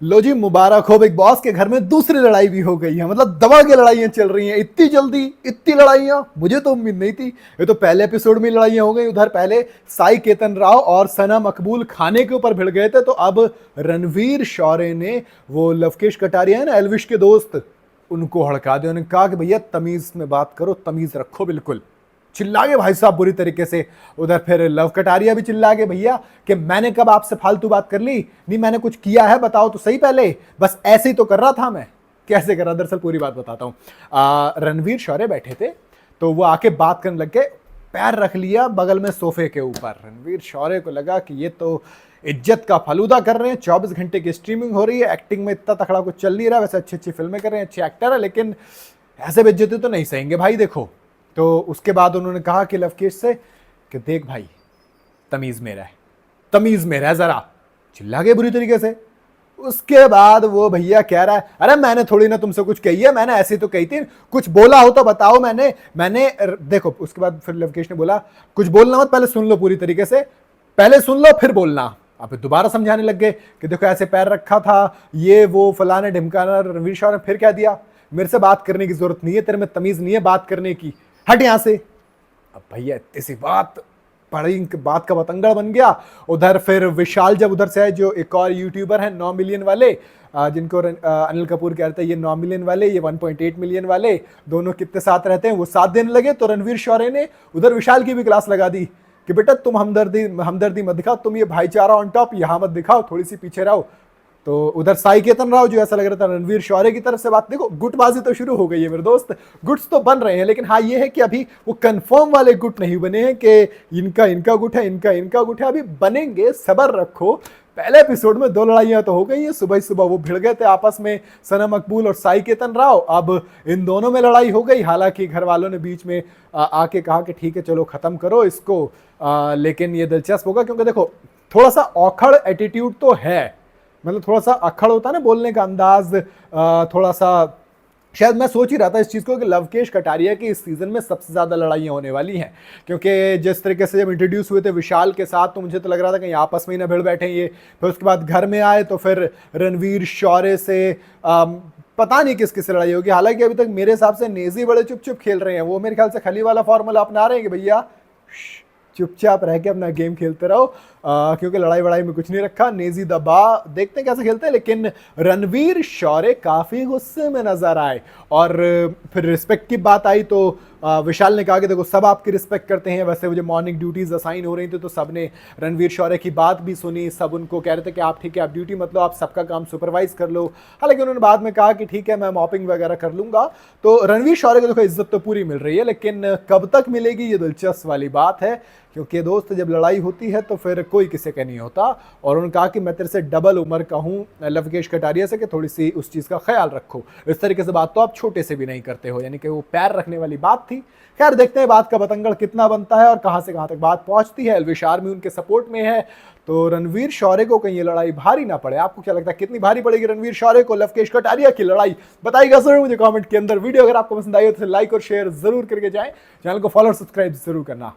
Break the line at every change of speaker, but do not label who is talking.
लो जी, मुबारक हो। Big boss के घर में दूसरी लड़ाई भी हो गई है। मतलब दबा के लड़ाइयां चल रही हैं इतनी जल्दी, इतनी लड़ाइयां मुझे तो उम्मीद नहीं थी। ये तो पहले एपिसोड में लड़ाइयां हो गई। उधर पहले साई केतन राव और सना मकबूल खाने के ऊपर भिड़ गए थे, तो अब रणवीर शौर्य ने वो लवकेश कटारिया है ना, एलविश के दोस्त, उनको हड़का दिया। उन्होंने कहा कि भैया तमीज में बात करो, तमीज रखो। बिल्कुल चिल्ला गए भाई साहब बुरी तरीके से। उधर फिर लव कटारिया भी चिल्ला गए, भैया कि मैंने कब आपसे फालतू बात कर ली? नहीं मैंने कुछ किया है, बताओ तो सही पहले। बस ऐसे ही तो कर रहा था मैं। कैसे कर रहा? दरअसल पूरी बात बताता हूं। रणवीर शौर्य बैठे थे, तो वो आके बात करने लग गए। पैर रख लिया बगल में सोफे के ऊपर। रणवीर शौर्य को लगा कि ये तो इज्जत का फलूदा कर रहे हैं। 24 घंटे की स्ट्रीमिंग हो रही है, एक्टिंग में इतना तकड़ा कुछ चल नहीं रहा। वैसे अच्छी अच्छी फिल्में कर रहे हैं, अच्छे एक्टर है, लेकिन ऐसे बेइज्जती तो नहीं सहेंगे भाई। देखो, तो उसके बाद उन्होंने कहा कि लवकेश से कि देख भाई, तमीज मेरा है, तमीज मेरा है, जरा। चिल्ला गए बुरी तरीके से। उसके बाद वो भैया कह रहा है, अरे मैंने थोड़ी ना तुमसे कुछ कही है, मैंने ऐसी तो कही थी, कुछ बोला हो तो बताओ। मैंने देखो, उसके बाद फिर लवकेश ने बोला कुछ बोलना मत, पहले सुन लो पूरी तरीके से, पहले सुन लो फिर बोलना। अब दोबारा समझाने लग गए कि देखो ऐसे पैर रखा था, ये वो फलाने ढिमकाना। रणवीर शौर्य ने फिर कह दिया, मेरे से बात करने की जरूरत नहीं है, तेरे में तमीज नहीं है बात करने की, हट यहां से। अब भैया इतनी सी बात, बड़ी बात का बतंगड़ बन गया। उधर फिर विशाल जब उधर से आए, जो एक और यूट्यूबर है 9 मिलियन वाले, जिनको अनिल कपूर कहते हैं ये 9 मिलियन वाले, ये 1.8 मिलियन वाले, दोनों कितने साथ रहते हैं, वो साथ देने लगे। तो रणवीर शौर्य ने उधर विशाल की भी क्लास लगा दी कि बेटा तुम हमदर्दी मत दिखाओ, तुम ये भाईचारा ऑन टॉप यहां मत दिखाओ, थोड़ी सी पीछे रहो। तो उधर साई केतन राव, जो ऐसा लग रहा था रणवीर शौर्य की तरफ से बात, देखो गुटबाजी तो शुरू हो गई है मेरे दोस्त, गुट्स तो बन रहे हैं, लेकिन हाँ ये है कि अभी वो कंफर्म वाले गुट नहीं बने हैं कि इनका इनका गुट है, इनका इनका गुट है। अभी बनेंगे, सबर रखो। पहले एपिसोड में 2 लड़ाइयां तो हो गई हैं। सुबह सुबह वो भिड़ गए थे आपस में, सना मकबूल और साई केतन राव। अब इन दोनों में लड़ाई हो गई। हालांकि घर वालों ने बीच में आके कहा कि ठीक है चलो खत्म करो इसको, लेकिन ये दिलचस्प होगा क्योंकि देखो थोड़ा सा औखड़ एटीट्यूड तो है। मतलब थोड़ा सा अक्खड़ होता है ना बोलने का अंदाज, थोड़ा सा। शायद मैं सोच ही रहा था इस चीज़ को कि लवकेश कटारिया की इस सीजन में सबसे ज़्यादा लड़ाइयाँ होने वाली हैं, क्योंकि जिस तरीके से जब इंट्रोड्यूस हुए थे विशाल के साथ, तो मुझे तो लग रहा था कहीं आपस में ही ना भिड़ बैठे ये। फिर उसके बाद घर में आए तो फिर रणवीर शौर्य से पता नहीं किस किस लड़ाई होगी। हालांकि अभी तक मेरे हिसाब से नेजी बड़े चुप चुप खेल रहे हैं। वो मेरे ख्याल से खली वाला फॉर्मूला अपना रहे हैं कि भैया चुपचाप रह के अपना गेम खेलते रहो, क्योंकि लड़ाई वड़ाई में कुछ नहीं रखा। नेजी दबा, देखते हैं कैसे खेलते हैं। लेकिन रणवीर शौर्य काफी गुस्से में नजर आए। और फिर रिस्पेक्ट की बात आई तो विशाल ने कहा कि देखो सब आपकी रिस्पेक्ट करते हैं। वैसे वो जो मॉर्निंग ड्यूटीज असाइन हो रही थी तो सबने रणवीर शौर्य की बात भी सुनी। सब उनको कह रहे थे कि आप ठीक है, आप ड्यूटी मतलब आप सबका काम सुपरवाइज कर लो। हालांकि उन्होंने बाद में कहा कि ठीक है मैं मॉपिंग वगैरह कर लूंगा। तो रणवीर शौर्य को देखो इज्जत तो पूरी मिल रही है, लेकिन कब तक मिलेगी ये दिलचस्प वाली बात है। क्योंकि दोस्त जब लड़ाई होती है तो फिर कोई किसी का नहीं होता। और उन्होंने कहा कि मैं तेरे से डबल उम्र का हूँ लवकेश कटारिया से, कि थोड़ी सी उस चीज़ का ख्याल रखो। इस तरीके से बात तो आप छोटे से भी नहीं करते हो, यानी कि वो पैर रखने वाली बात थी। खैर देखते हैं बात का बतंगड़ कितना बनता है और कहाँ से कहाँ तक बात पहुँचती है। एलविश आर्मी उनके सपोर्ट में है, तो रणवीर शौर्य को कहीं ये लड़ाई भारी ना पड़े। आपको क्या लगता है कितनी भारी पड़ेगी रणवीर शौर्य को लवकेश कटारिया की लड़ाई? बताइएगा जरूर मुझे कमेंट के अंदर। वीडियो अगर आपको पसंद आई हो तो लाइक और शेयर जरूर करके जाएं। चैनल को फॉलो और सब्सक्राइब जरूर करना।